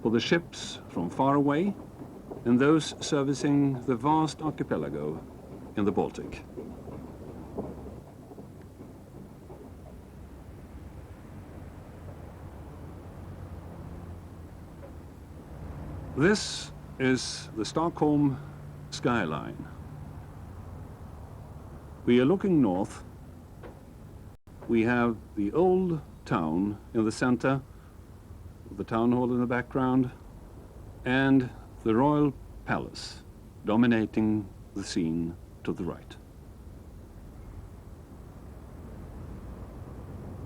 for the ships from far away and those servicing the vast archipelago in the Baltic. This is the Stockholm skyline. We are looking north. We have the old town in the center, the town hall in the background, and the royal palace dominating the scene to the right.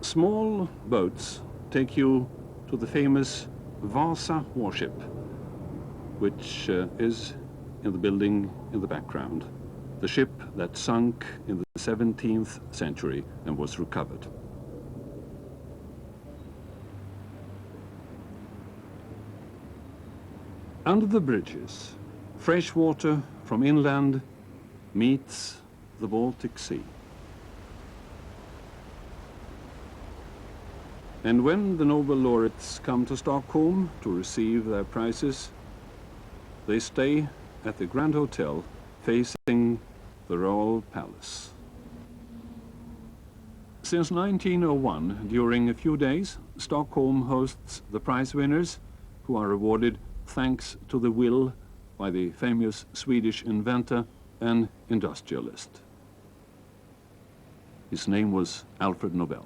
Small boats take you to the famous Vasa warship, which is in the building in the background, the ship that sunk in the 17th century and was recovered. Under the bridges, fresh water from inland meets the Baltic Sea. And when the Nobel laureates come to Stockholm to receive their prizes, they stay at the Grand Hotel facing the Royal Palace. Since 1901, during a few days, Stockholm hosts the prize winners who are awarded thanks to the will by the famous Swedish inventor and industrialist. His name was Alfred Nobel.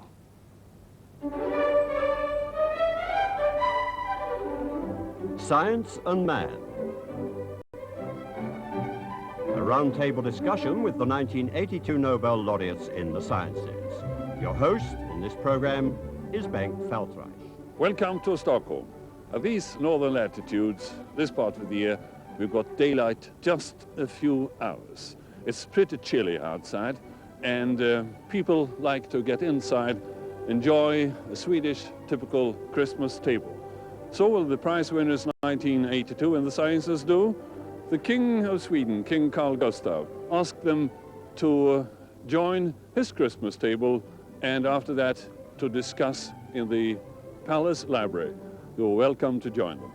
Science and Man. A roundtable discussion with the 1982 Nobel laureates in the sciences. Your host in this program is Bengt Feldreich. Welcome to Stockholm. At these northern latitudes, this part of the year, we've got daylight just a few hours. It's pretty chilly outside, and people like to get inside, enjoy a Swedish typical Christmas table. So will the prize winners 1982 in the sciences do. The King of Sweden, King Carl Gustaf, asked them to join his Christmas table, and after that to discuss in the Palace Library. You're welcome to join them.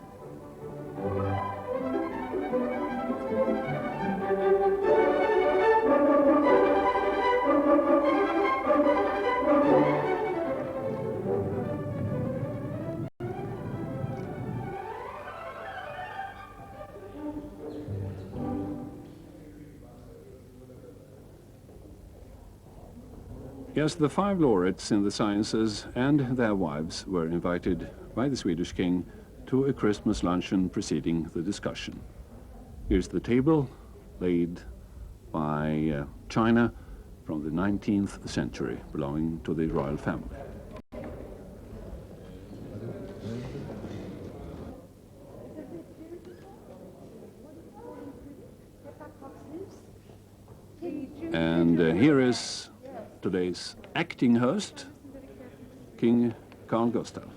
Yes, the 5 laureates in the sciences and their wives were invited by the Swedish king to a Christmas luncheon preceding the discussion. Here's the table laid by china from the 19th century, belonging to the royal family. And here is today's acting host, King Carl Gustaf.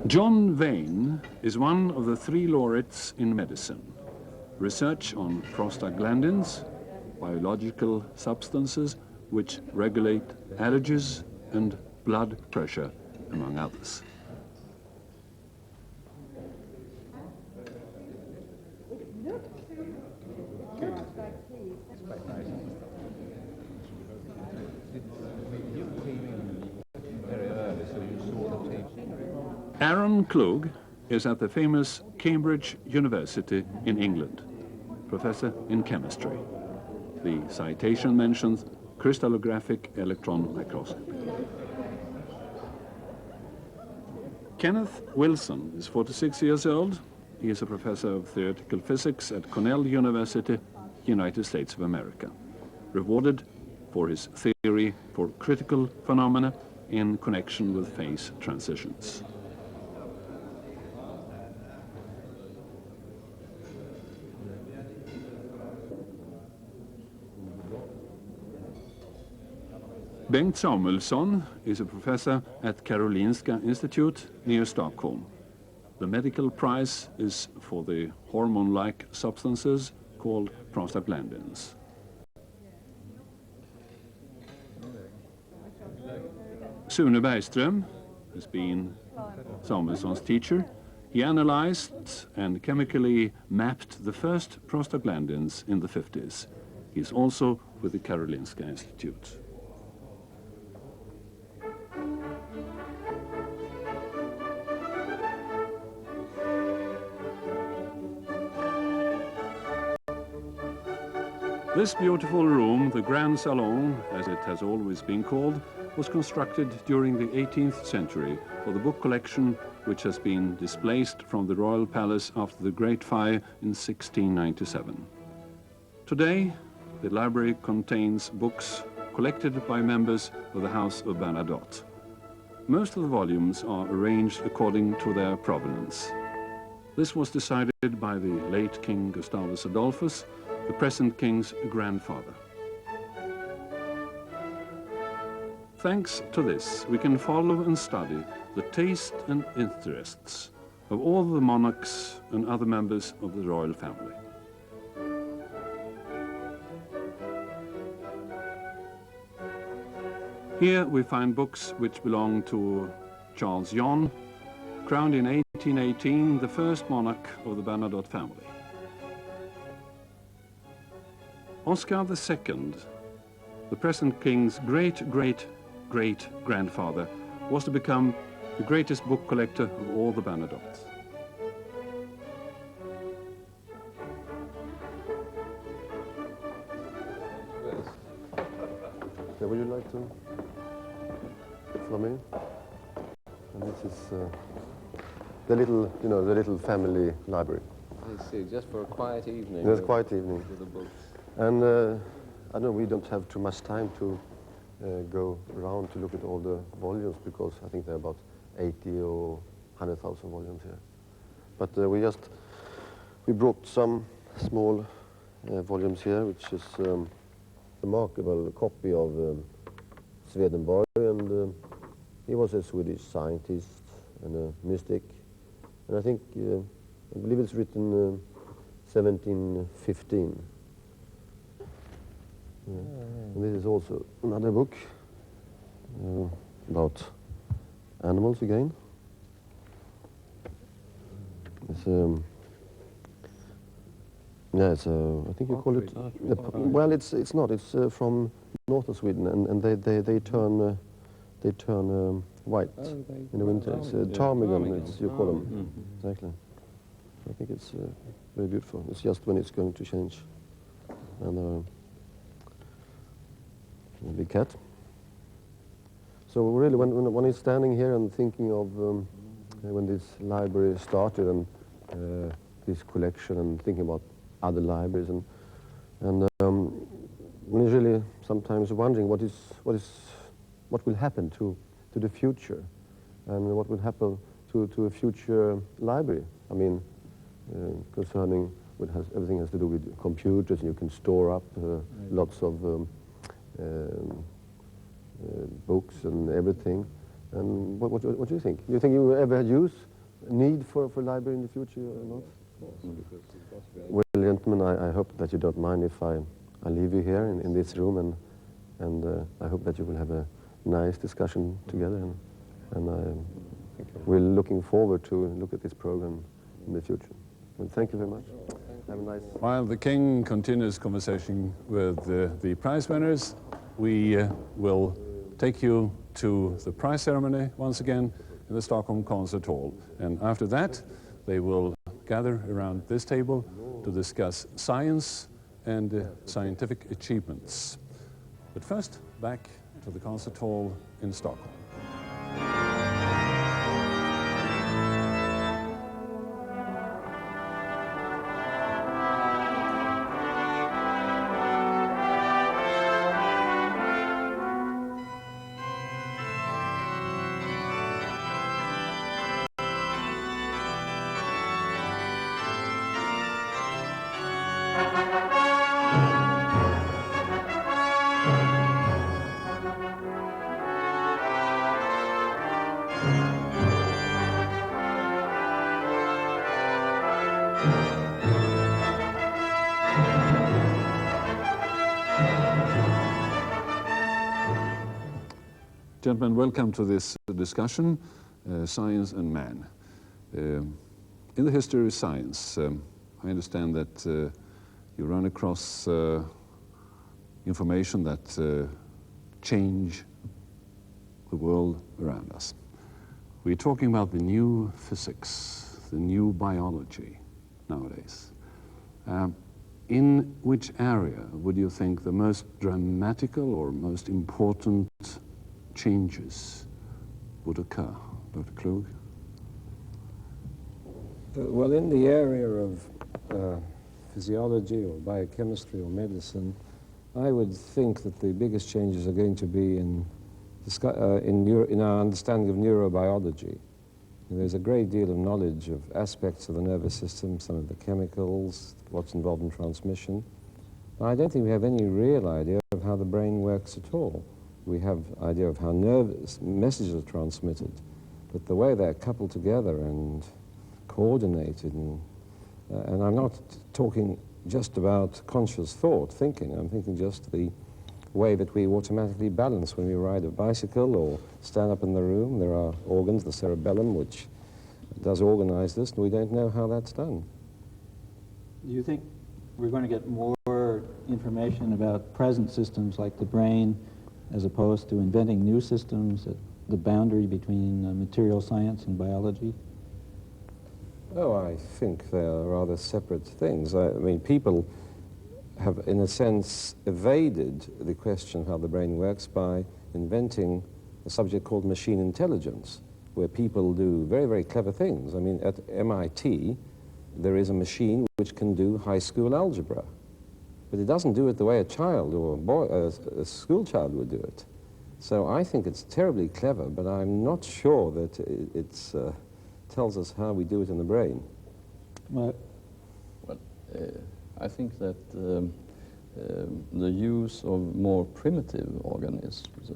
John Vane is one of the 3 laureates in medicine. Research on prostaglandins, biological substances which regulate allergies and blood pressure, among others. Aaron Klug is at the famous Cambridge University in England, professor in chemistry. The citation mentions crystallographic electron microscopy. Kenneth Wilson is 46 years old. He is a professor of theoretical physics at Cornell University, United States of America. rewarded for his theory for critical phenomena in connection with phase transitions. Bengt Samuelsson is a professor at Karolinska Institute near Stockholm. The medical prize is for the hormone-like substances called prostaglandins. Sune Bergström has been Samuelsson's teacher. He analyzed and chemically mapped the first prostaglandins in the 50s. He is also with the Karolinska Institute. This beautiful room, the Grand Salon, as it has always been called, was constructed during the 18th century for the book collection which has been displaced from the royal palace after the Great Fire in 1697. Today, the library contains books collected by members of the House of Bernadotte. Most of the volumes are arranged according to their provenance. This was decided by the late King Gustavus Adolphus, the present king's grandfather. Thanks to this, we can follow and study the taste and interests of all the monarchs and other members of the royal family. Here we find books which belong to Charles John, crowned in 1818 the first monarch of the Bernadotte family. Oscar II, the present king's great-great-great-grandfather, was to become the greatest book collector of all the Bernadottes. Yeah, would you like to follow me? And this is the little, the little family library. I see, just for a quiet evening. Yes, quiet evening. With the books. And I know we don't have too much time to go around to look at all the volumes, because I think there are about 80 or 100,000 volumes here. But we brought some small volumes here, which is a remarkable copy of Swedenborg, and he was a Swedish scientist and a mystic. And I think, I believe it's written 1715. Yeah. And this is also another book about animals again. It's I think you call it. Well, it's not. It's from north of Sweden, and they turn white in the winter. It's ptarmigan, you call them. Exactly. I think it's very beautiful. It's just when it's going to change, and a big cat. So really, when he's standing here and thinking of when this library started and this collection, and thinking about other libraries, and when he's really sometimes wondering what will happen to the future, and what will happen to a future library. I mean, concerning everything has to do with computers, and you can store up lots of books and everything. And what do you think? Do you think you will ever need for a library in the future or not? Well, gentlemen, I hope that you don't mind if I leave you here in this room, and I hope that you will have a nice discussion together, and we're looking forward to look at this program in the future. Well, thank you very much. Have a nice... While the King continues conversation with the prize winners, we will take you to the prize ceremony once again in the Stockholm Concert Hall. And after that, they will gather around this table to discuss science and scientific achievements. But first, back to the Concert Hall in Stockholm. Gentlemen, welcome to this discussion, Science and Man. In the history of science, I understand that you run across information that change the world around us. We're talking about the new physics, the new biology nowadays. In which area would you think the most dramatical or most important changes would occur? Dr. Klug? Well, in the area of physiology or biochemistry or medicine, I would think that the biggest changes are going to be in our understanding of neurobiology. There's a great deal of knowledge of aspects of the nervous system, some of the chemicals, what's involved in transmission. But I don't think we have any real idea of how the brain works at all. We have an idea of how messages are transmitted, but the way they're coupled together and coordinated, and I'm not talking just about conscious thought, thinking. I'm thinking just the way that we automatically balance when we ride a bicycle or stand up in the room. There are organs, the cerebellum, which does organize this, and we don't know how that's done. Do you think we're going to get more information about present systems like the brain as opposed to inventing new systems at the boundary between material science and biology? Oh, I think they are rather separate things. I mean, people have, in a sense, evaded the question of how the brain works by inventing a subject called machine intelligence, where people do very, very clever things. I mean, at MIT, there is a machine which can do high school algebra, but it doesn't do it the way a child or a boy, a school child would do it. So I think it's terribly clever, but I'm not sure that it tells us how we do it in the brain. Well, I think that the use of more primitive organisms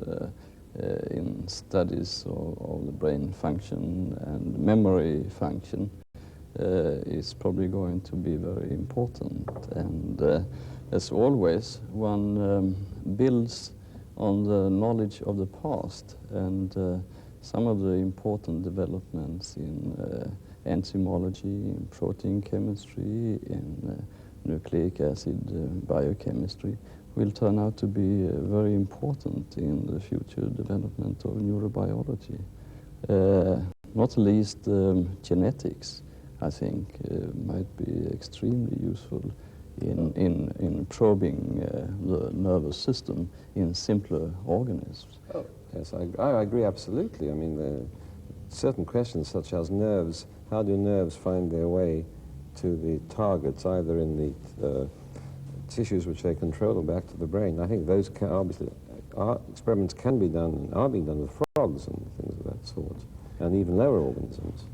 in studies of the brain function and memory function is probably going to be very important. And as always, one builds on the knowledge of the past, and some of the important developments in enzymology, in protein chemistry, in nucleic acid biochemistry will turn out to be very important in the future development of neurobiology. Not least genetics, I think, might be extremely useful in probing the nervous system in simpler organisms. Oh, yes, I agree absolutely. I mean, there are certain questions such as nerves. How do nerves find their way to the targets, either in the tissues which they control or back to the brain? I think those can, obviously, experiments can be done and are being done with frogs and things of that sort, and even lower organisms.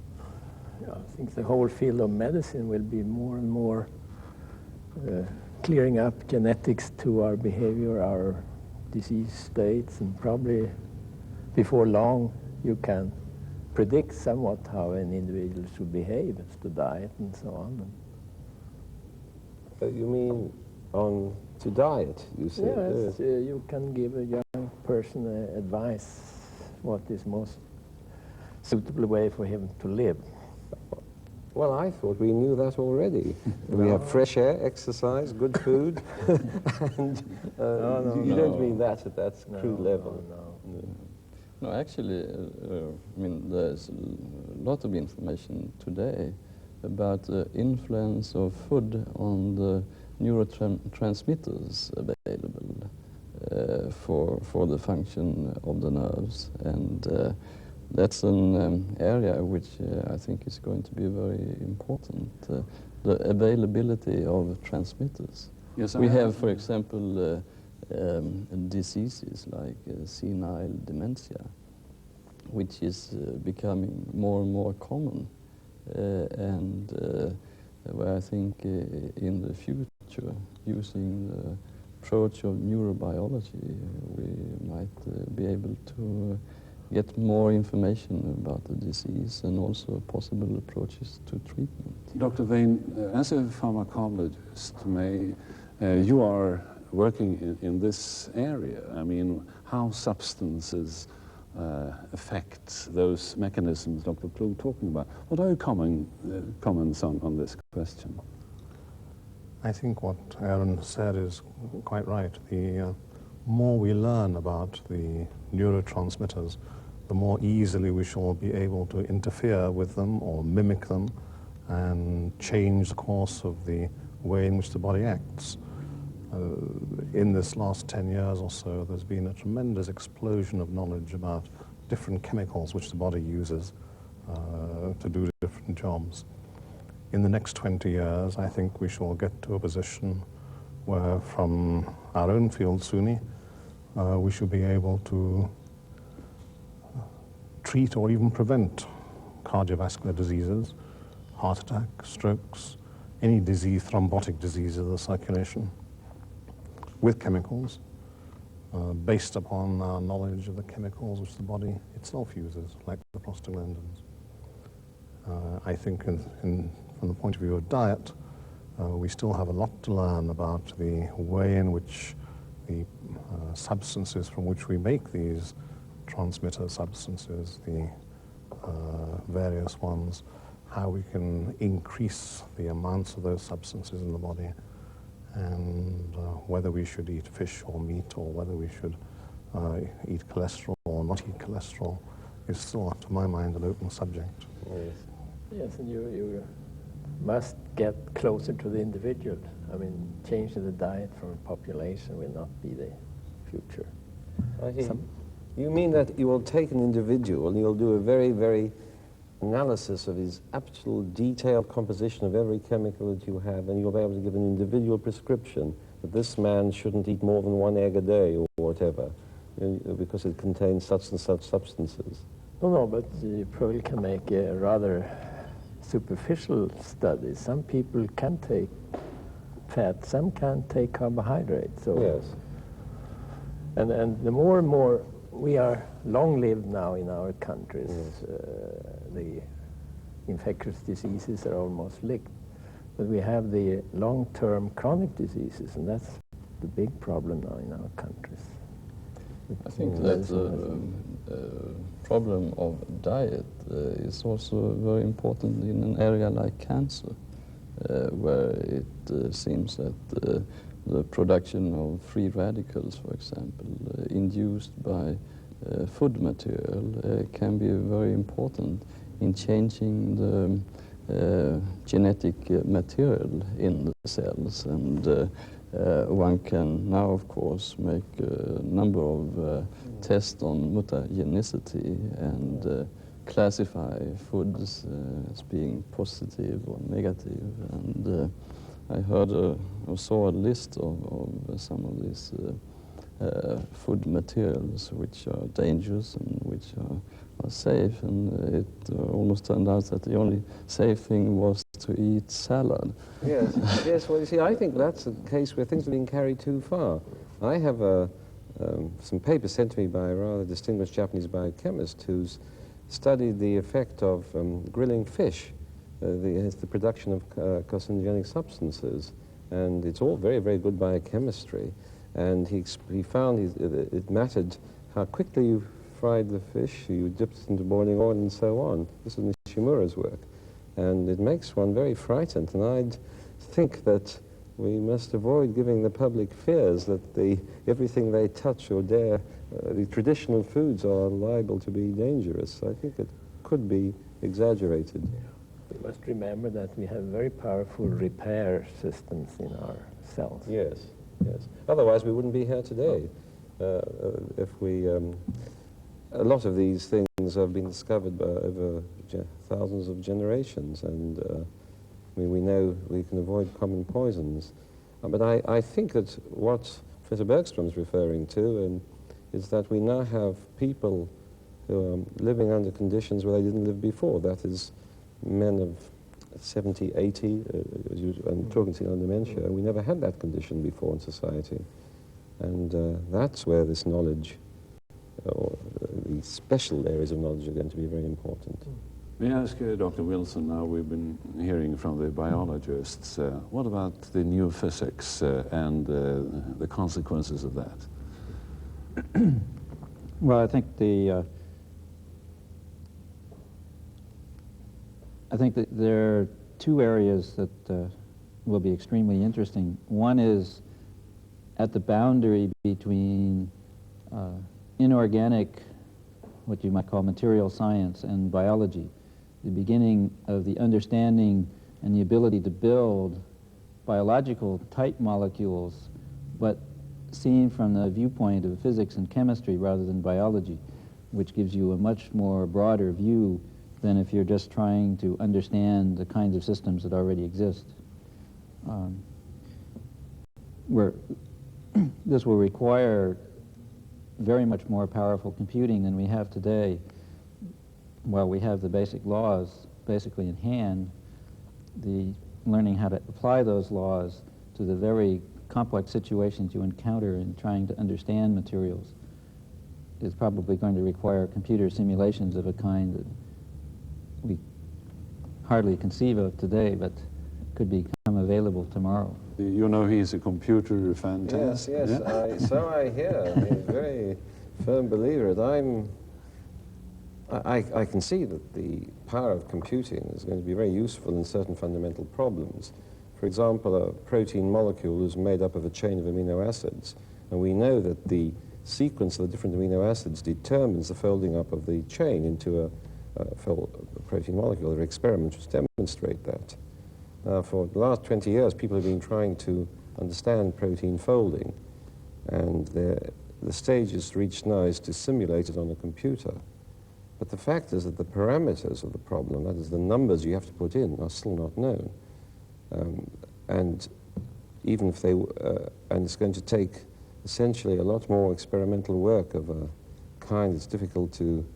Yeah, I think the whole field of medicine will be more and more clearing up genetics to our behavior, our disease states, and probably before long you can predict somewhat how an individual should behave as to diet and so on. You mean on to diet, you say? Yes, you can give a young person advice what is most suitable way for him to live. Well, I thought we knew that already. We have fresh air, exercise, good food, and you don't mean that at that crude level. No, actually, I mean, there's a lot of information today about the influence of food on the neurotransmitters available for the function of the nerves, and that's an area which I think is going to be very important, the availability of transmitters. Yes, we have, for example, diseases like senile dementia, which is becoming more and more common, and where I think in the future, using the approach of neurobiology, we might be able to get more information about the disease and also possible approaches to treatment. Dr. Vane, as a pharmacologist, you are working in this area. I mean, how substances affect those mechanisms Dr. Klug talking about. What are your comments on this question? I think what Aaron said is quite right. The more we learn about the neurotransmitters, the more easily we shall be able to interfere with them or mimic them and change the course of the way in which the body acts. In this last 10 years or so, there's been a tremendous explosion of knowledge about different chemicals which the body uses to do different jobs. In the next 20 years, I think we shall get to a position where, from our own field, SUNY, we should be able to treat or even prevent cardiovascular diseases, heart attack, strokes, any disease, thrombotic diseases of the circulation, with chemicals, based upon our knowledge of the chemicals which the body itself uses, like the prostaglandins. I think from the point of view of diet, we still have a lot to learn about the way in which the substances from which we make these transmitter substances, the various ones, how we can increase the amounts of those substances in the body, and whether we should eat fish or meat, or whether we should eat cholesterol or not eat cholesterol, is still, to my mind, an open subject. Yes, and you must get closer to the individual. I mean, changing the diet from a population will not be the future. You mean that you will take an individual and you'll do a very, very analysis of his absolute detailed composition of every chemical that you have, and you'll be able to give an individual prescription that this man shouldn't eat more than 1 egg a day or whatever, because it contains such and such substances. No, but you probably can make a rather superficial study. Some people can take fat, some can't take carbohydrates. So yes. And the more and more we are long-lived now in our countries, the infectious diseases are almost licked. But we have the long-term chronic diseases, and that's the big problem now in our countries. I think that the problem of diet is also very important in an area like cancer, where it seems that the production of free radicals, for example, induced by food material can be very important in changing the genetic material in the cells. And one can now, of course, make a number of tests on mutagenicity and classify foods as being positive or negative. And I heard or saw a list of some of these food materials which are dangerous and which are safe, and it almost turned out that the only safe thing was to eat salad. Yes, yes. Well, you see, I think that's a case where things are being carried too far. I have some papers sent to me by a rather distinguished Japanese biochemist who's studied the effect of grilling fish, the production of carcinogenic substances, and it's all very, very good biochemistry. And he found it mattered how quickly you fried the fish, you dipped it into boiling oil, and so on. This is Nishimura's work. And it makes one very frightened. And I'd think that we must avoid giving the public fears that everything they touch or dare, the traditional foods are liable to be dangerous. I think it could be exaggerated. We must remember that we have very powerful repair systems in our cells. Yes, yes. Otherwise we wouldn't be here today. If we, a lot of these things have been discovered by over thousands of generations, and we know we can avoid common poisons. But I think that what Professor Bergstrom's referring to is that we now have people who are living under conditions where they didn't live before. That is, men of 70, 80, and talking to you on dementia. We never had that condition before in society. And that's where this knowledge, or these special areas of knowledge, are going to be very important. May I ask Dr. Wilson, now we've been hearing from the biologists, what about the new physics and the consequences of that? Well, I think that there are two areas that will be extremely interesting. One is at the boundary between inorganic, what you might call material science, and biology, the beginning of the understanding and the ability to build biological type molecules, but seen from the viewpoint of physics and chemistry rather than biology, which gives you a much more broader view than if you're just trying to understand the kinds of systems that already exist. This will require very much more powerful computing than we have today. While we have the basic laws basically in hand, the learning how to apply those laws to the very complex situations you encounter in trying to understand materials is probably going to require computer simulations of a kind that we hardly conceive of today, but could become available tomorrow. You know he's a computer fantastic. Yes, yes, yeah? so I hear. I'm a very firm believer that I can see that the power of computing is going to be very useful in certain fundamental problems. For example, a protein molecule is made up of a chain of amino acids, and we know that the sequence of the different amino acids determines the folding up of the chain into a protein molecule. There are experiments which demonstrate that. For the last 20 years, people have been trying to understand protein folding, and the stage it's reached now is to simulate it on a computer. But the fact is that the parameters of the problem, that is the numbers you have to put in, are still not known. And even if they, and it's going to take essentially a lot more experimental work of a kind that's difficult to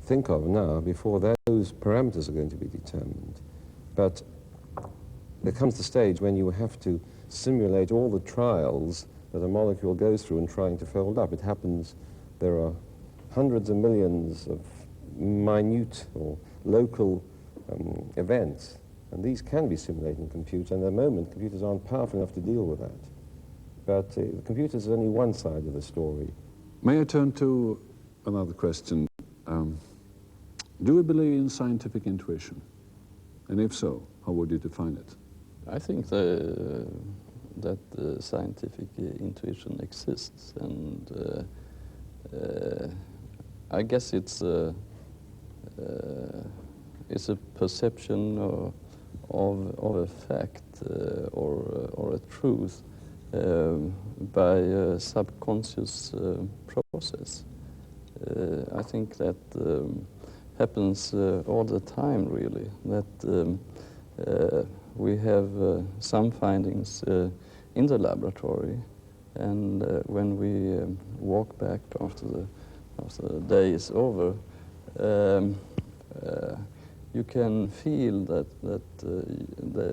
think of now before those parameters are going to be determined. But there comes the stage when you have to simulate all the trials that a molecule goes through in trying to fold up. It happens, there are hundreds of millions of minute or local events, and these can be simulated in computers, and at the moment computers aren't powerful enough to deal with that. But the computers are only one side of the story. May I turn to another question? Do you believe in scientific intuition? And if so, how would you define it? I think that scientific intuition exists, and I guess it's a perception of a fact or a truth by a subconscious process. I think that happens all the time, really, that we have some findings in the laboratory, and when we walk back after the day is over, you can feel that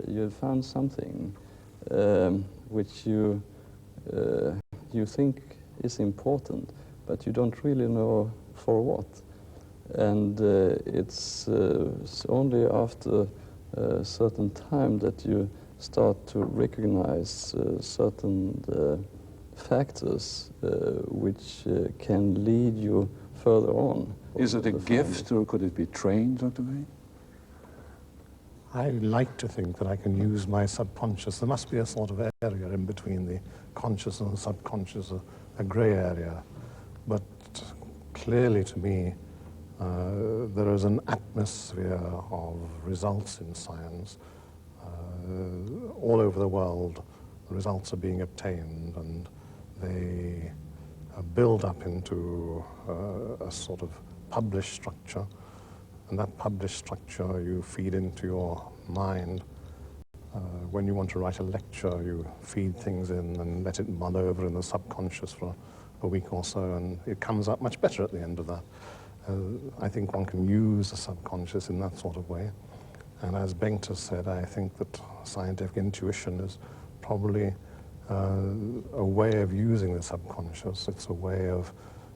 you have found something which you think is important, but you don't really know for what. And it's only after a certain time that you start to recognize certain factors which can lead you further on. Is it a gift, or could it be trained, Dr. Way? I like to think that I can use my subconscious. There must be a sort of area in between the conscious and the subconscious, a grey area. But clearly to me, there is an atmosphere of results in science. All over the world, the results are being obtained, and they build up into a sort of published structure. And that published structure you feed into your mind. When you want to write a lecture, you feed things in and let it mull over in the subconscious for a week or so, and it comes up much better at the end of that. I think one can use the subconscious in that sort of way. And as Bengt has said, I think that scientific intuition is probably a way of using the subconscious. It's a way of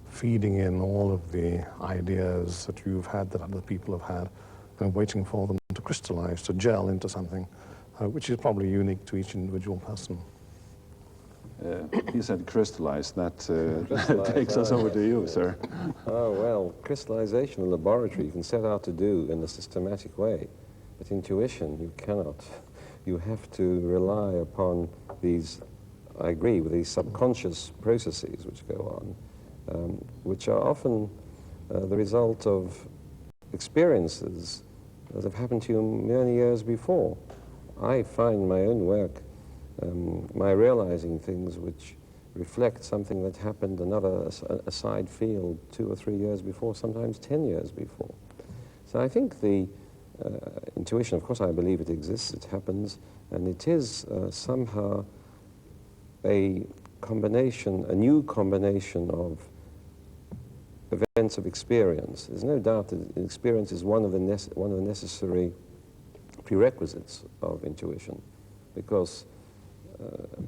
feeding in all of the ideas that you've had, that other people have had, waiting for them to crystallize, to gel into something, which is probably unique to each individual person. You said crystallize. That takes us over to you, sir. Oh, well, crystallization in the laboratory you can set out to do in a systematic way, but intuition you cannot. You have to rely upon these, I agree, with these subconscious processes which go on, which are often the result of experiences that have happened to you many years before. I find my own work, my realizing things which reflect something that happened a side field 2 or 3 years before, sometimes 10 years before. So I think the intuition, of course I believe it exists, it happens, and it is somehow a combination, a new combination of events of experience. There's no doubt that experience is one of the necessary prerequisites of intuition, because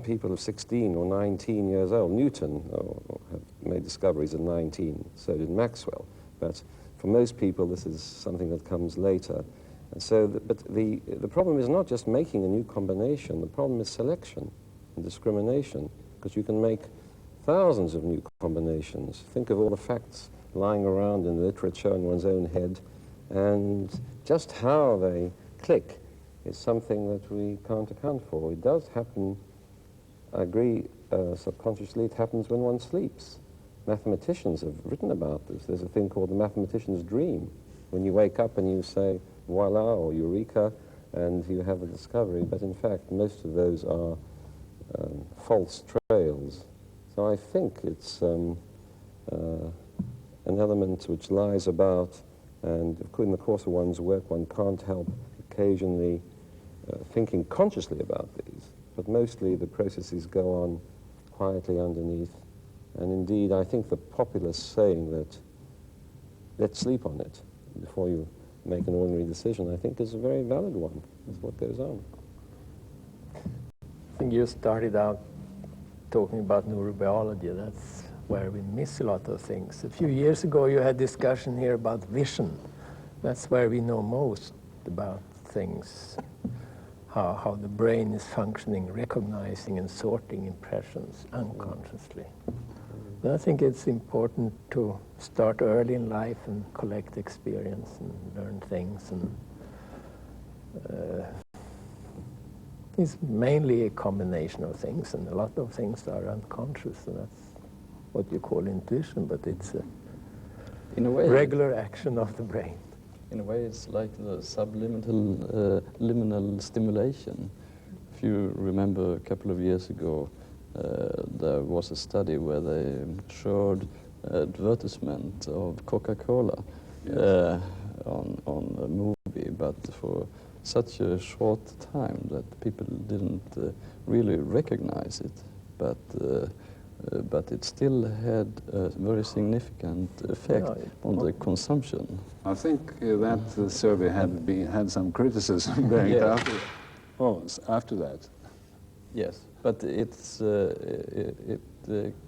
people of 16 or 19 years old, Newton have made discoveries at 19, so did Maxwell, but for most people this is something that comes later. And so, but the problem is not just making a new combination, the problem is selection and discrimination, because you can make thousands of new combinations. Think of all the facts lying around in the literature in one's own head, and just how they click is something that we can't account for. It does happen, I agree, subconsciously. It happens when one sleeps. Mathematicians have written about this. There's a thing called the mathematician's dream, when you wake up and you say, voila, or eureka, and you have a discovery, but in fact most of those are false trails. So I think it's an element which lies about, and in the course of one's work one can't help occasionally thinking consciously about these, but mostly the processes go on quietly underneath. And indeed I think the popular saying that let's sleep on it before you make an ordinary decision, I think is a very valid one. That's what goes on. I think you started out talking about neurobiology. That's where we miss a lot of things. A few years ago you had discussion here about vision. That's where we know most about things, how the brain is functioning, recognizing and sorting impressions unconsciously. But I think it's important to start early in life and collect experience and learn things. And it's mainly a combination of things, and a lot of things are unconscious, and that's what you call intuition, but it's a in a way, regular action of the brain. In a way, it's like the subliminal liminal stimulation. If you remember a couple of years ago, there was a study where they showed advertisement of Coca-Cola on a movie, but for such a short time that people didn't really recognize it, but it still had a very significant effect on the consumption. I think that survey had some criticism going after that. Yes, but it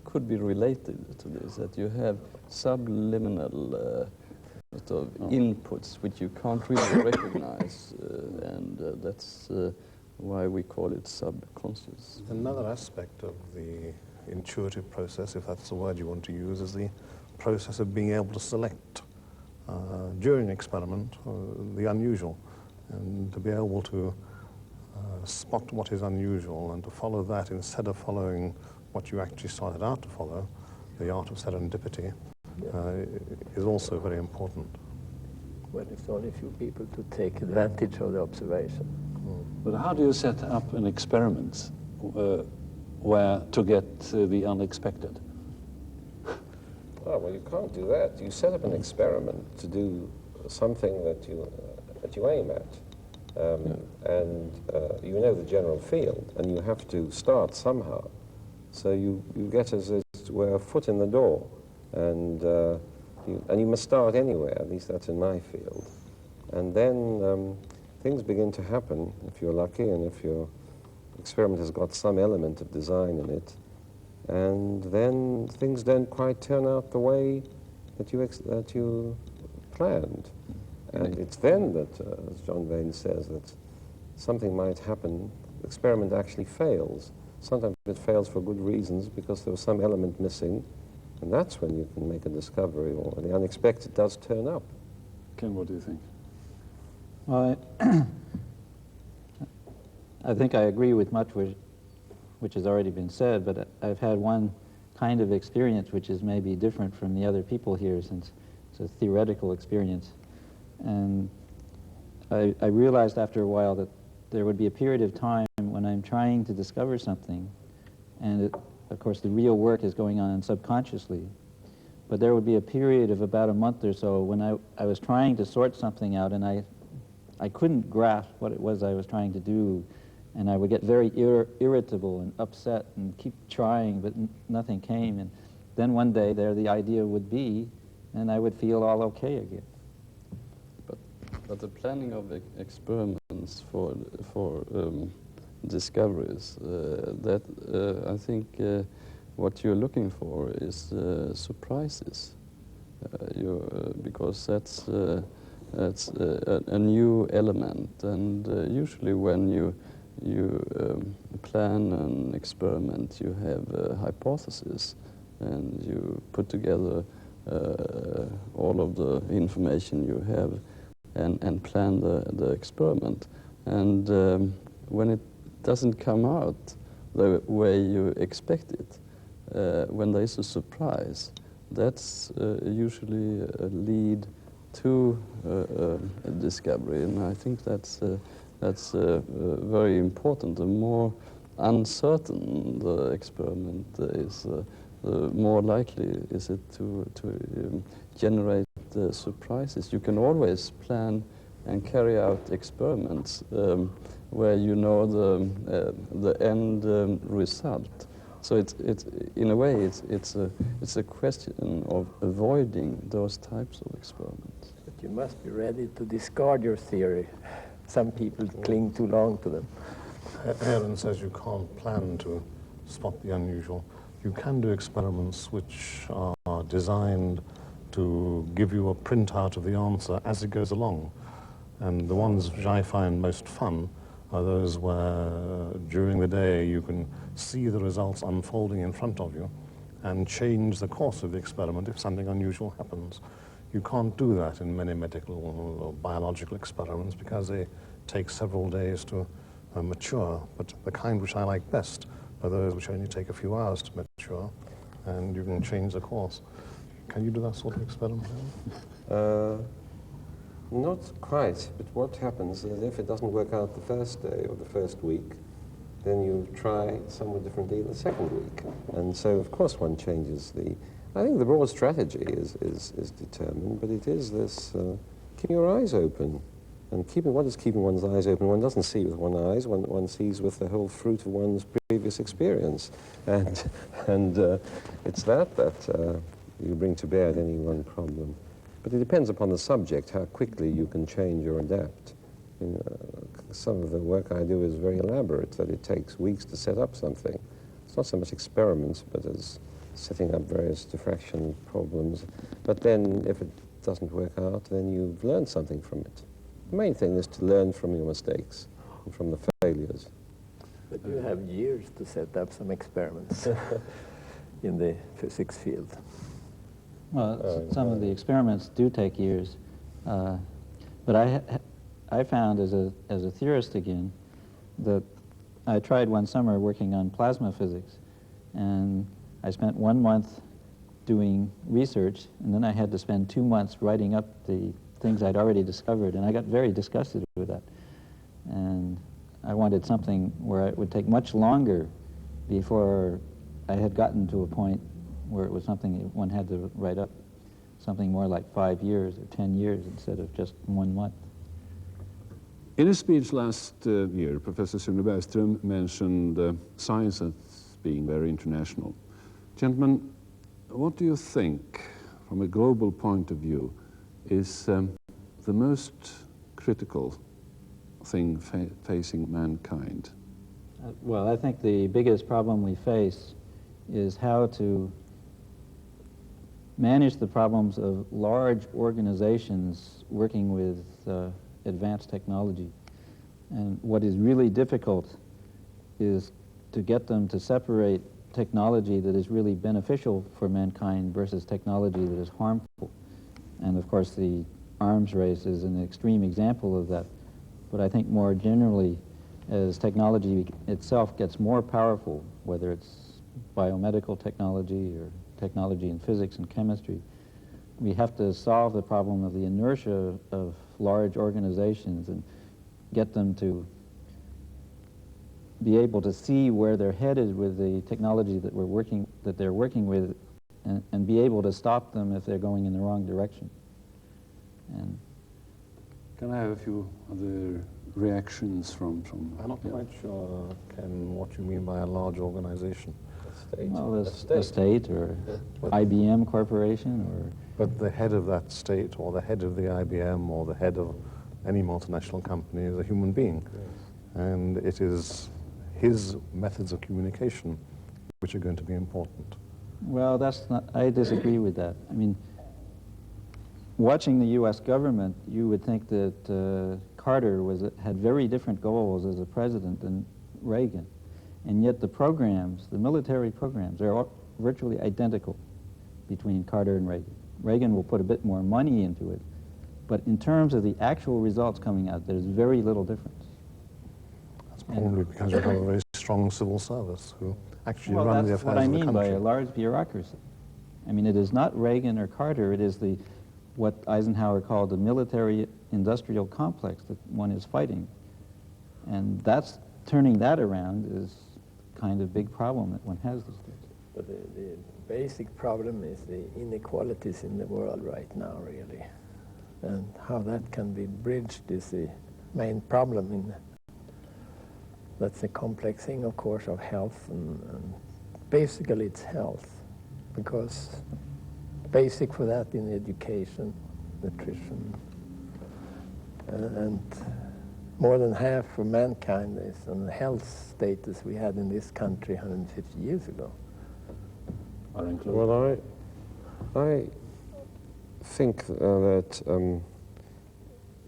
could be related to this, that you have subliminal sort of inputs which you can't really recognize, and that's why we call it subconscious. Another aspect of the intuitive process, if that's the word you want to use, is the process of being able to select during an experiment the unusual, and to be able to spot what is unusual and to follow that instead of following what you actually started out to follow, the art of serendipity, is also very important. Well, it's only a few people to take advantage of the observation. But how do you set up an experiment where to get the unexpected? Oh, well, you can't do that. You set up an experiment to do something that you aim at. And you know the general field, and you have to start somehow. So you get, as it were, a foot in the door, and you must start anywhere, at least that's in my field. And then things begin to happen, if you're lucky, and if your experiment has got some element of design in it. And then things don't quite turn out the way that you planned. And it's then that, as John Vane says, that something might happen. The experiment actually fails. Sometimes it fails for good reasons because there was some element missing, and that's when you can make a discovery, or the unexpected does turn up. Ken, what do you think? Well, I think I agree with much which has already been said, but I've had one kind of experience which is maybe different from the other people here, since it's a theoretical experience. And I realized after a while that there would be a period of time when I'm trying to discover something, and of course the real work is going on subconsciously, but there would be a period of about a month or so when I was trying to sort something out, and I couldn't grasp what it was I was trying to do, and I would get very irritable and upset and keep trying, but nothing came. And then one day there the idea would be, and I would feel all okay again. But the planning of experiments for discoveries, I think what you're looking for is surprises, because that's a new element, and usually when you plan an experiment, you have a hypothesis, and you put together all of the information you have and plan the experiment. And when it doesn't come out the way you expect it, when there is a surprise, that's usually a lead to a discovery, and I think that's very important. The more uncertain the experiment is, the more likely is it to generate surprises. You can always plan and carry out experiments where you know the end result. So it's in a way it's a question of avoiding those types of experiments. But you must be ready to discard your theory. Some people cling too long to them. Aaron says you can't plan to spot the unusual. You can do experiments which are designed to give you a printout of the answer as it goes along. And the ones which I find most fun are those where during the day you can see the results unfolding in front of you and change the course of the experiment if something unusual happens. You can't do that in many medical or biological experiments because they take several days to mature, but the kind which I like best are those which only take a few hours to mature, and you can change the course. Can you do that sort of experiment? Not quite, but what happens is if it doesn't work out the first day or the first week, then you try somewhat differently the second week. And so, of course, one changes I think the broad strategy is determined, but it is this keeping your eyes open. And what is keeping one's eyes open? One doesn't see with one eye, one sees with the whole fruit of one's previous experience. And it's that you bring to bear at any one problem. But it depends upon the subject, how quickly you can change or adapt. Some of the work I do is very elaborate, that it takes weeks to set up something. It's not so much experiments, but as setting up various diffraction problems. But then if it doesn't work out, then you've learned something from it. The main thing is to learn from your mistakes and from the failures. But you have years to set up some experiments in the physics field. Well, some of the experiments do take years, but I found as a theorist again that I tried one summer working on plasma physics, and I spent 1 month doing research, and then I had to spend 2 months writing up the things I'd already discovered, and I got very disgusted with that. And I wanted something where it would take much longer before I had gotten to a point where it was something that one had to write up, something more like 5 years or 10 years instead of just 1 month. In a speech last year, Professor Sune Bergström mentioned science as being very international. Gentlemen, what do you think, from a global point of view, is the most critical thing facing mankind? Well, I think the biggest problem we face is how to manage the problems of large organizations working with advanced technology. And what is really difficult is to get them to separate technology that is really beneficial for mankind versus technology that is harmful. And of course the arms race is an extreme example of that. But I think more generally, as technology itself gets more powerful, whether it's biomedical technology or technology in physics and chemistry, we have to solve the problem of the inertia of large organizations and get them to be able to see where they're headed with the technology that they're working with, and be able to stop them if they're going in the wrong direction. And can I have a few other reactions from I'm not quite sure, Ken, what you mean by a large organization. well, the state or IBM Corporation or... But the head of that state, or the head of the IBM, or the head of any multinational company is a human being. And it is his methods of communication which are going to be important. Well, that's not, I disagree with that. I mean, watching the U.S. government, you would think that Carter had very different goals as a president than Reagan. And yet the programs, the military programs, are all virtually identical between Carter and Reagan. Reagan will put a bit more money into it, but in terms of the actual results coming out, there's very little difference. That's probably because you have a very strong civil service who actually run the affairs of the country. Well, that's what I mean by a large bureaucracy. I mean, it is not Reagan or Carter, it is what Eisenhower called the military-industrial complex that one is fighting. And turning that around is kind of big problem that one has these days. But the basic problem is the inequalities in the world right now, really. And how that can be bridged is the main problem. That's a complex thing, of course, of health, and basically it's health, because basic for that in education, nutrition, and more than half of mankind is on the health status we had in this country 150 years ago. Well, I think that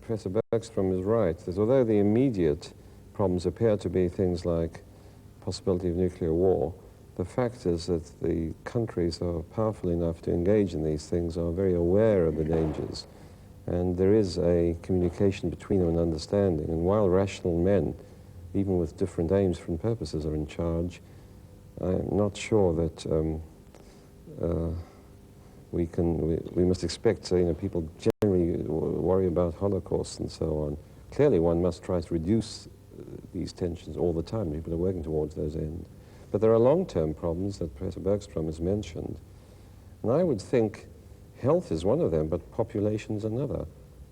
Professor Bergström is right, that although the immediate problems appear to be things like possibility of nuclear war, the fact is that the countries who are powerful enough to engage in these things are very aware of the dangers. And there is a communication between them and understanding. And while rational men, even with different aims and purposes, are in charge, I'm not sure that we must expect people generally worry about Holocaust and so on. Clearly one must try to reduce these tensions all the time. People are working towards those ends. But there are long-term problems that Professor Bergström has mentioned. And I would think health is one of them, but population is another.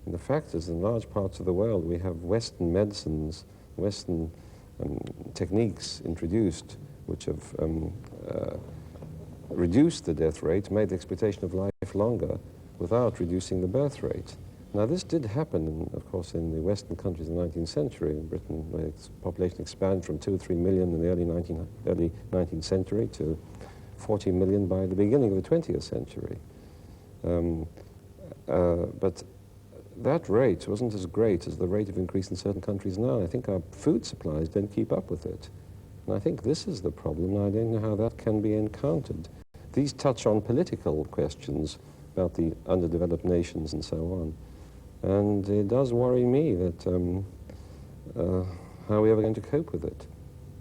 And the fact is, in large parts of the world, we have Western medicines, Western techniques introduced, which have reduced the death rate, made the expectation of life longer, without reducing the birth rate. Now, this did happen, of course, in the Western countries in the 19th century. In Britain, where its population expanded from 2 or 3 million in the early 19th century to 40 million by the beginning of the 20th century. But that rate wasn't as great as the rate of increase in certain countries now. I think our food supplies don't keep up with it. And I think this is the problem. I don't know how that can be encountered. These touch on political questions about the underdeveloped nations and so on. And it does worry me that how are we ever going to cope with it?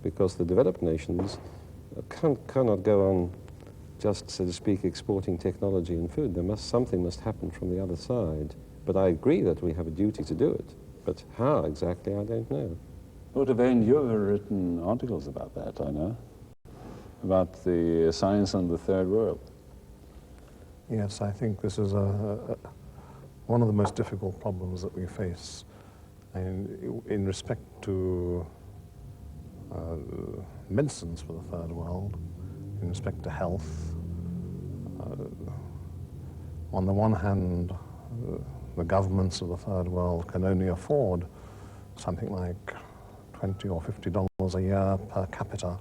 Because the developed nations cannot go on just, so to speak, exporting technology and food. Something must happen from the other side. But I agree that we have a duty to do it. But how exactly, I don't know. Dr. Wayne, you have written articles about that, I know, about the science and the third world. Yes, I think this is one of the most difficult problems that we face. And in respect to medicines for the third world, in respect to health, on the one hand, the governments of the third world can only afford something like $20 or $50 a year per capita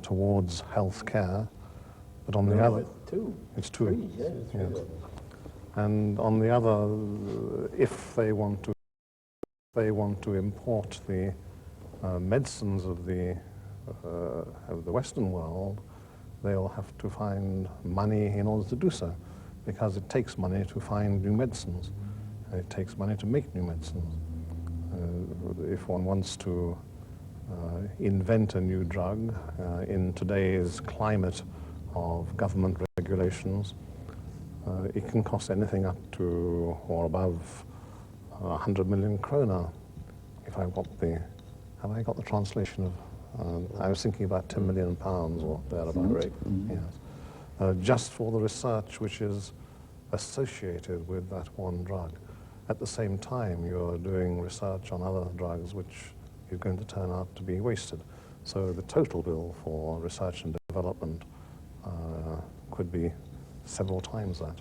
towards health care. But on the other, it's two. it's two. Three, yeah. Yes. And on the other, if they want to import the medicines of the Western world, they'll have to find money in order to do so, because it takes money to find new medicines, and it takes money to make new medicines. If one wants to invent a new drug in today's climate of government regulations, it can cost anything up to or above 100 million krona. If I've got the, have I got the translation of? I was thinking about 10 million pounds or thereabouts. Yes, just for the research which is associated with that one drug. At the same time, you're doing research on other drugs which is going to turn out to be wasted. So the total bill for research and development could be several times that.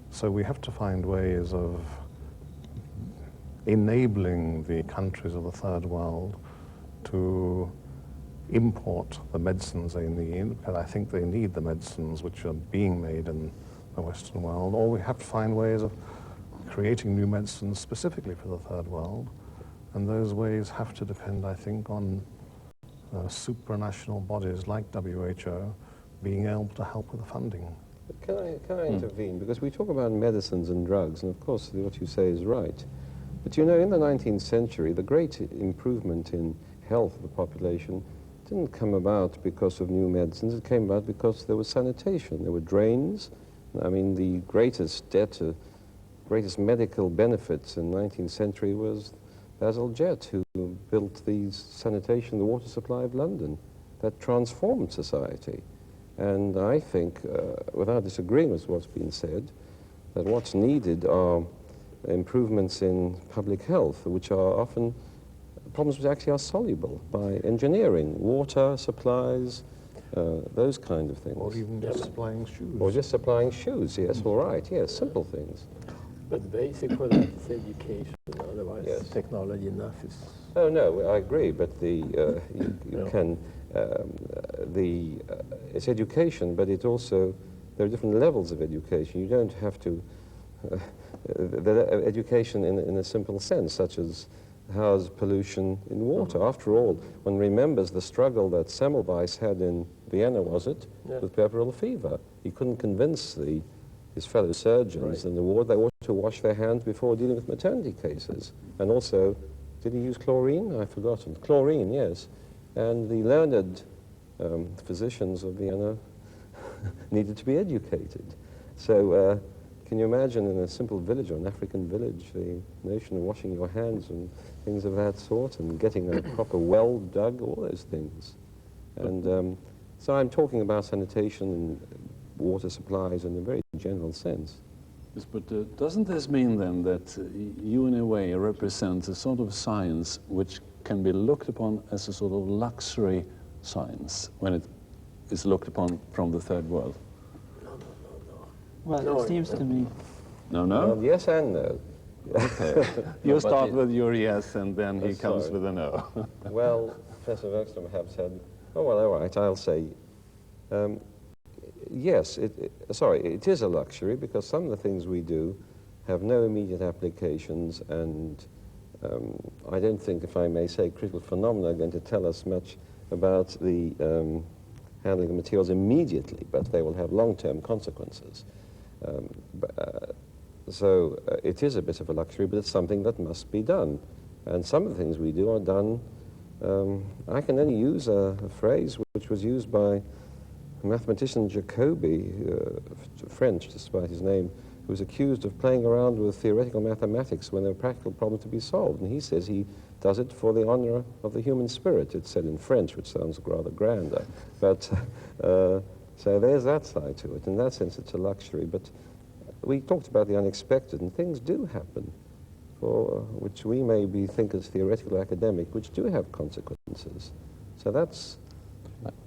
So we have to find ways of enabling the countries of the third world to import the medicines they need, because I think they need the medicines which are being made in the Western world, or we have to find ways of creating new medicines specifically for the third world, and those ways have to depend, I think, on supranational bodies like WHO being able to help with the funding. But can I intervene? Because we talk about medicines and drugs, and of course what you say is right. But you know, in the 19th century, the great improvement in health of the population didn't come about because of new medicines. It came about because there was sanitation. There were drains. I mean, the greatest medical benefits in the 19th century was Basil Jett, who built the sanitation, the water supply of London. That transformed society. And I think, without disagreeing with what's been said, that what's needed are improvements in public health, which are often problems which actually are soluble by engineering, water supplies, those kind of things. Or even just supplying shoes. Or just supplying shoes, yes, all right, yes, simple things. But basic for that is education, otherwise Yes. technology enough is... Oh, no, I agree, but the, you can, it's education, but it also, there are different levels of education. You don't have to, education in a simple sense, such as how's pollution in water. After all, one remembers the struggle that Semmelweis had in Vienna, was it, with puerperal fever. He couldn't convince his fellow surgeons in the ward they ought to wash their hands before dealing with maternity cases. And also, did he use chlorine? I've forgotten. Chlorine, yes. And the learned physicians of Vienna needed to be educated. So can you imagine in a simple village or an African village, the notion of washing your hands and things of that sort and getting a proper well dug, all those things. And so I'm talking about sanitation and water supplies in a very general sense. Yes, but doesn't this mean then that you in a way represent a sort of science which can be looked upon as a sort of luxury science when it is looked upon from the third world? Well, it seems to me... No, no? Well, yes and no. Okay. You start with your yes, and then he comes with a no. Well, Professor Wexner have said, oh, well, all right, I'll say, yes, it is a luxury, because some of the things we do have no immediate applications, and I don't think, if I may say, critical phenomena are going to tell us much about the handling of materials immediately, but they will have long-term consequences. So it is a bit of a luxury, but it's something that must be done. And some of the things we do are done, I can only use a phrase which was used by mathematician Jacobi, French despite his name, who was accused of playing around with theoretical mathematics when there were practical problems to be solved. And he says he does it for the honor of the human spirit. It's said in French, which sounds rather grander. But so there's that side to it. In that sense, it's a luxury. But we talked about the unexpected, and things do happen, for which we maybe think as theoretical academic, which do have consequences. So that's.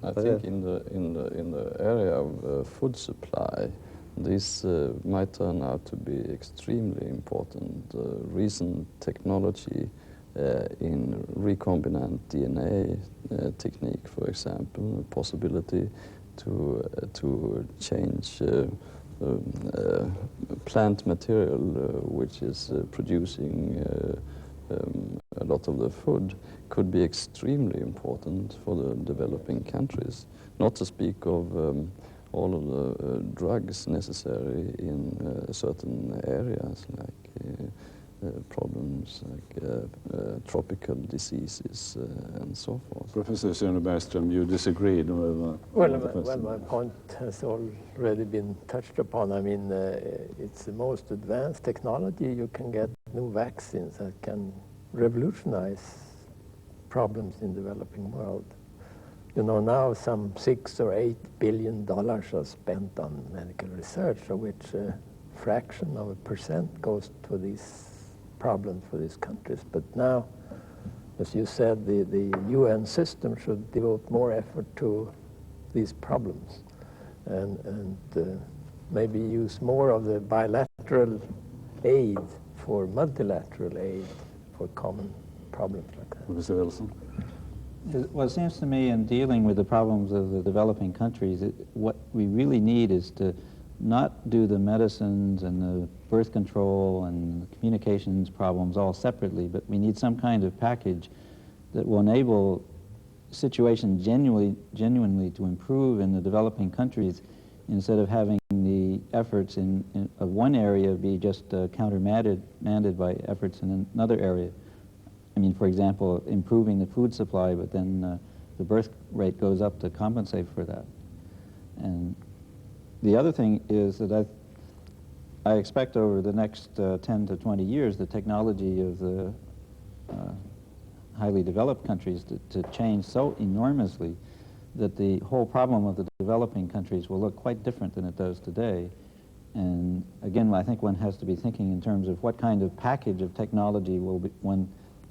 I think in the area of food supply, this might turn out to be extremely important. Recent technology in recombinant DNA technique, for example, the possibility to change plant material which is producing a lot of the food could be extremely important for the developing countries, not to speak of all of the drugs necessary in certain areas like problems like tropical diseases and so forth. Professor Sune Bergström, you disagreed with Well, my point has already been touched upon. I mean, it's the most advanced technology. You can get new vaccines that can revolutionize problems in the developing world. You know, now some $6 or $8 billion are spent on medical research, of which a fraction of a percent goes to these problems for these countries. But now, as you said, the UN system should devote more effort to these problems and maybe use more of the bilateral aid for multilateral aid for common problems like that. Professor Wilson? Well, it seems to me in dealing with the problems of the developing countries, what we really need is to not do the medicines and the birth control and the communications problems all separately, but we need some kind of package that will enable situations genuinely to improve in the developing countries, instead of having the efforts of one area be just countermanded by efforts in another area. I mean, for example, improving the food supply, but then the birth rate goes up to compensate for that. And the other thing is that I expect over the next 10 to 20 years the technology of the highly developed countries to change so enormously that the whole problem of the developing countries will look quite different than it does today. And again, I think one has to be thinking in terms of what kind of package of technology will one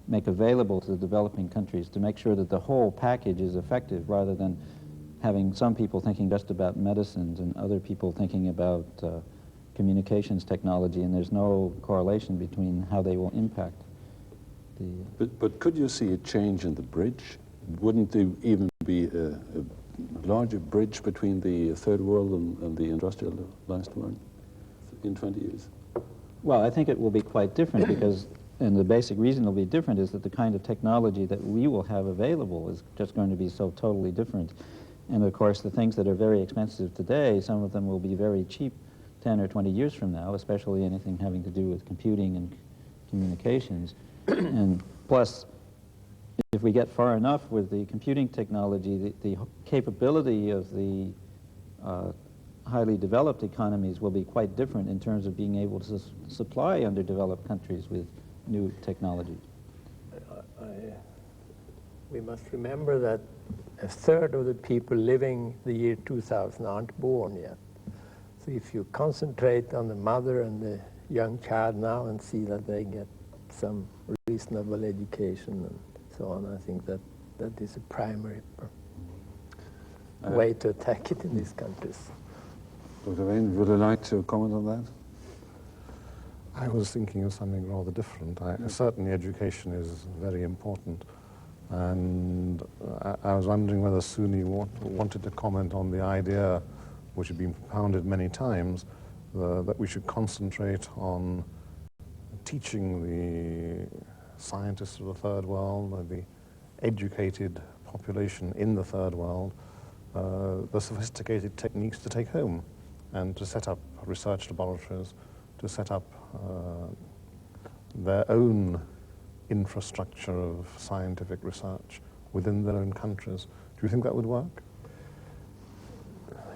make available to the developing countries to make sure that the whole package is effective, rather than having some people thinking just about medicines and other people thinking about communications technology, and there's no correlation between how they will impact the... But could you see a change in the bridge? Wouldn't there even be a larger bridge between the third world and the industrialized world in 20 years? Well, I think it will be quite different because, and the basic reason it'll be different is that the kind of technology that we will have available is just going to be so totally different. And of course, the things that are very expensive today, some of them will be very cheap 10 or 20 years from now, especially anything having to do with computing and communications. And plus, if we get far enough with the computing technology, the capability of the highly developed economies will be quite different in terms of being able to supply underdeveloped countries with new technology. We must remember that a third of the people living the year 2000 aren't born yet. So if you concentrate on the mother and the young child now and see that they get some reasonable education and so on, I think that is a primary way to attack it in these countries. Dr. Wayne, would you like to comment on that? I was thinking of something rather different. Certainly education is very important. And I was wondering whether Suni wanted to comment on the idea, which had been propounded many times, that we should concentrate on teaching the scientists of the third world, the educated population in the third world, the sophisticated techniques to take home and to set up research laboratories, to set up their own infrastructure of scientific research within their own countries. Do you think that would work?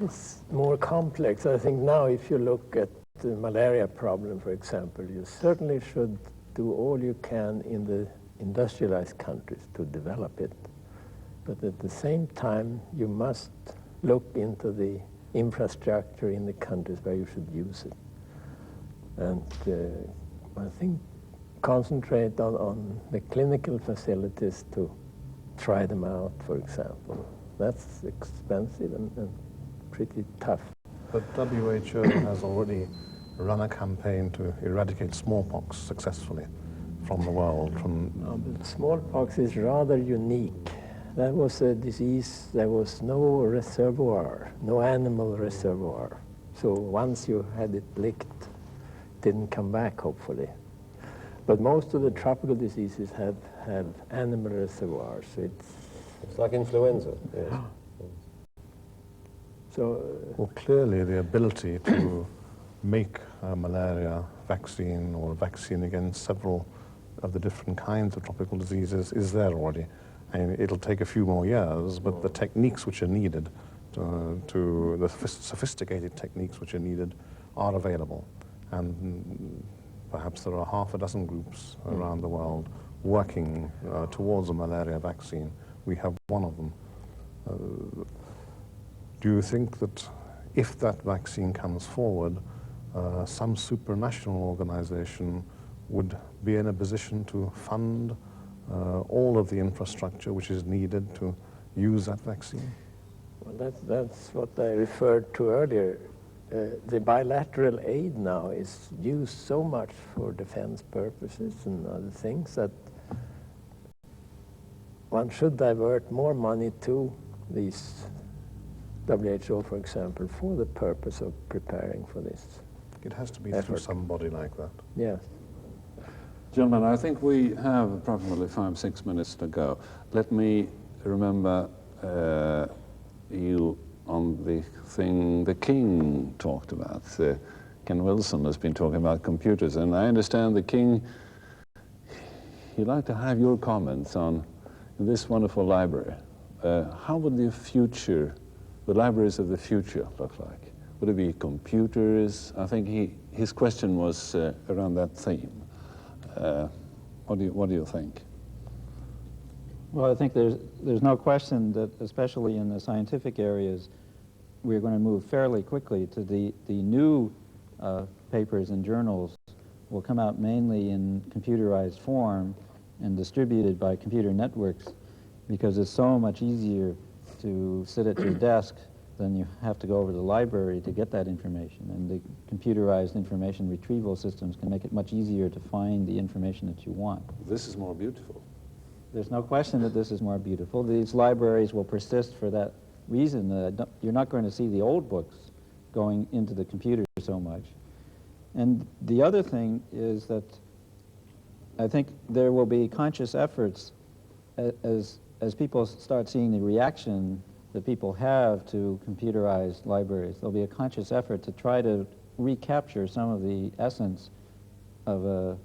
It's more complex. I think now if you look at the malaria problem, for example, you certainly should do all you can in the industrialized countries to develop it. But at the same time, you must look into the infrastructure in the countries where you should use it. And I think concentrate on the clinical facilities to try them out, for example. That's expensive and pretty tough. But WHO has already run a campaign to eradicate smallpox successfully from the world. But smallpox is rather unique. That was a disease, there was no reservoir, no animal reservoir. So once you had it licked, it didn't come back, hopefully. But most of the tropical diseases have animal reservoirs. It's like influenza, yes. So, well, clearly the ability to make a malaria vaccine or a vaccine against several of the different kinds of tropical diseases is there already. And it'll take a few more years, but the techniques which are needed, the sophisticated techniques which are needed are available. And perhaps there are half a dozen groups around the world working towards a malaria vaccine. We have one of them. Do you think that if that vaccine comes forward, some supranational organization would be in a position to fund all of the infrastructure which is needed to use that vaccine? well, that's what I referred to earlier. The bilateral aid now is used so much for defense purposes and other things that one should divert more money to these WHO, for example, for the purpose of preparing for this. It has to be effort. through somebody like that. Yes. Gentlemen, I think we have approximately 5-6 minutes to go. Let me remember you on the thing the King talked about. Ken Wilson has been talking about computers, and I understand the King, he'd like to have your comments on this wonderful library. How would the libraries of the future look like? Would it be computers? I think his question was around that theme. What do you think? Well, I think there's no question that, especially in the scientific areas, we're going to move fairly quickly to the new papers and journals will come out mainly in computerized form and distributed by computer networks, because it's so much easier to sit at your desk than you have to go over to the library to get that information. And the computerized information retrieval systems can make it much easier to find the information that you want. This is more beautiful. There's no question that this is more beautiful. These libraries will persist for that reason. You're not going to see the old books going into the computer so much. And the other thing is that I think there will be conscious efforts as people start seeing the reaction that people have to computerized libraries. There'll be a conscious effort to try to recapture some of the essence of an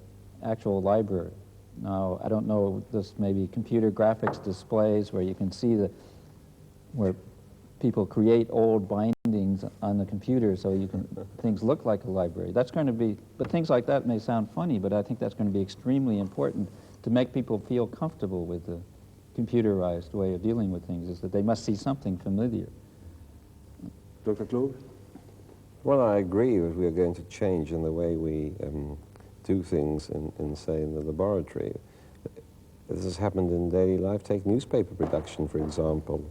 actual library. Now, I don't know, this may be computer graphics displays where you can see where people create old bindings on the computer so things look like a library. That's going to be, but things like that may sound funny, but I think that's going to be extremely important to make people feel comfortable with the computerized way of dealing with things, is that they must see something familiar. Dr. Klug? Well, I agree that we are going to change in the way we do things say, in the laboratory. This has happened in daily life. Take newspaper production, for example.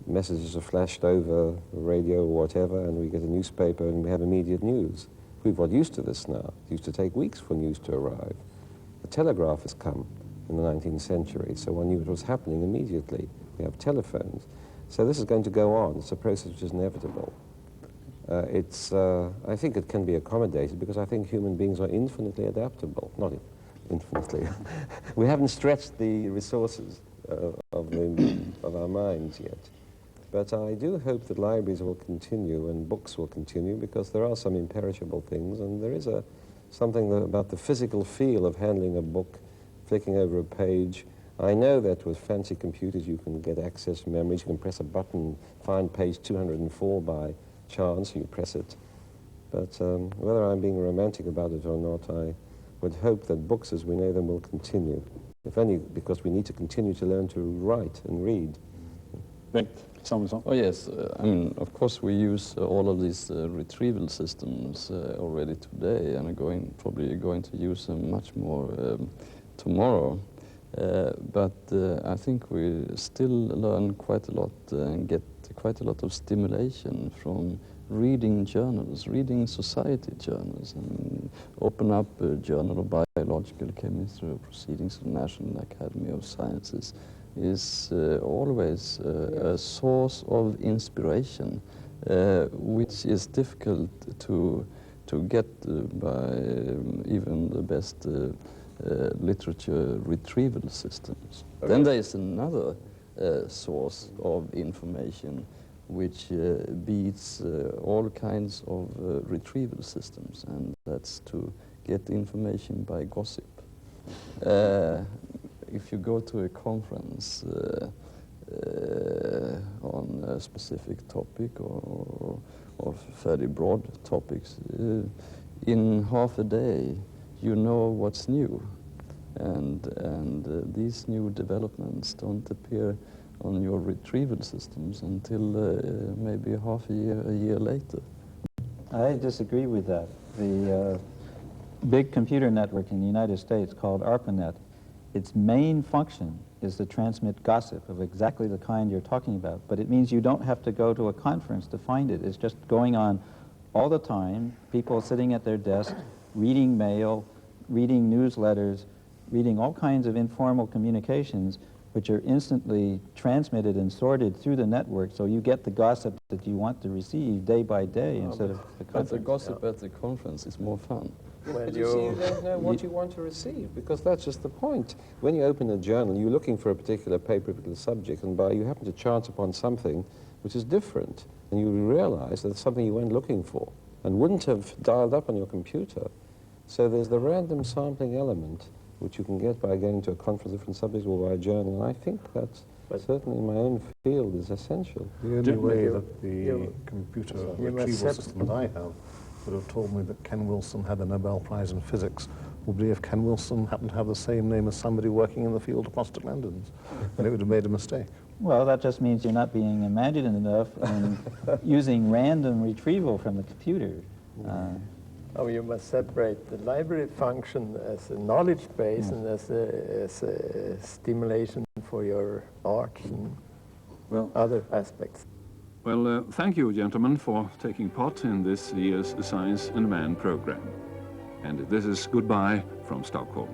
Messages are flashed over the radio or whatever, and we get a newspaper and we have immediate news. We've got used to this now. It used to take weeks for news to arrive. The telegraph has come in the 19th century, so one knew what was happening immediately. We have telephones. So this is going to go on. It's a process which is inevitable. I think it can be accommodated because I think human beings are infinitely adaptable. Not infinitely. We haven't stretched the resources of our minds yet. But I do hope that libraries will continue and books will continue, because there are some imperishable things, and there is something about the physical feel of handling a book, flicking over a page. I know that with fancy computers you can get access memories, you can press a button, find page 204 by chance, you press it. But whether I'm being romantic about it or not, I would hope that books as we know them will continue, if only because we need to continue to learn to write and read. Bengt, Samuelsson? Oh yes, I mean, of course we use all of these retrieval systems already today, and are probably going to use them much more tomorrow. But I think we still learn quite a lot and get quite a lot of stimulation from reading journals, reading society journals, and open up a journal of biological chemistry or proceedings of the National Academy of Sciences, is always a source of inspiration, which is difficult to get by even the best literature retrieval systems. Okay. Then there is another source of information which beats all kinds of retrieval systems, and that's to get information by gossip. If you go to a conference on a specific topic or fairly broad topics, in half a day you know what's new, and these new developments don't appear on your retrieval systems until maybe half a year later. I disagree with that. The big computer network in the United States called ARPANET, its main function is to transmit gossip of exactly the kind you're talking about, but it means you don't have to go to a conference to find it. It's just going on all the time, people sitting at their desks, reading mail, reading newsletters, reading all kinds of informal communications, which are instantly transmitted and sorted through the network, so you get the gossip that you want to receive day by day instead of the conference. But the gossip at the conference is more fun. But you see, you don't know what you want to receive, because that's just the point. When you open a journal, you're looking for a particular paper, a particular subject, and you happen to chance upon something which is different, and you realize that it's something you weren't looking for and wouldn't have dialed up on your computer. So there's the random sampling element, which you can get by going to a conference, different subjects, or by a journal, and I think that's certainly in my own field is essential. The only way that the computer retrieval system that I have would have told me that Ken Wilson had a Nobel Prize in physics would be if Ken Wilson happened to have the same name as somebody working in the field of prostaglandins, and it would have made a mistake. Well, that just means you're not being imaginative enough and using random retrieval from the computer. Oh, you must separate the library function as a knowledge base and as a stimulation for your art and other aspects. Well, thank you, gentlemen, for taking part in this year's Science and Man program. And this is goodbye from Stockholm.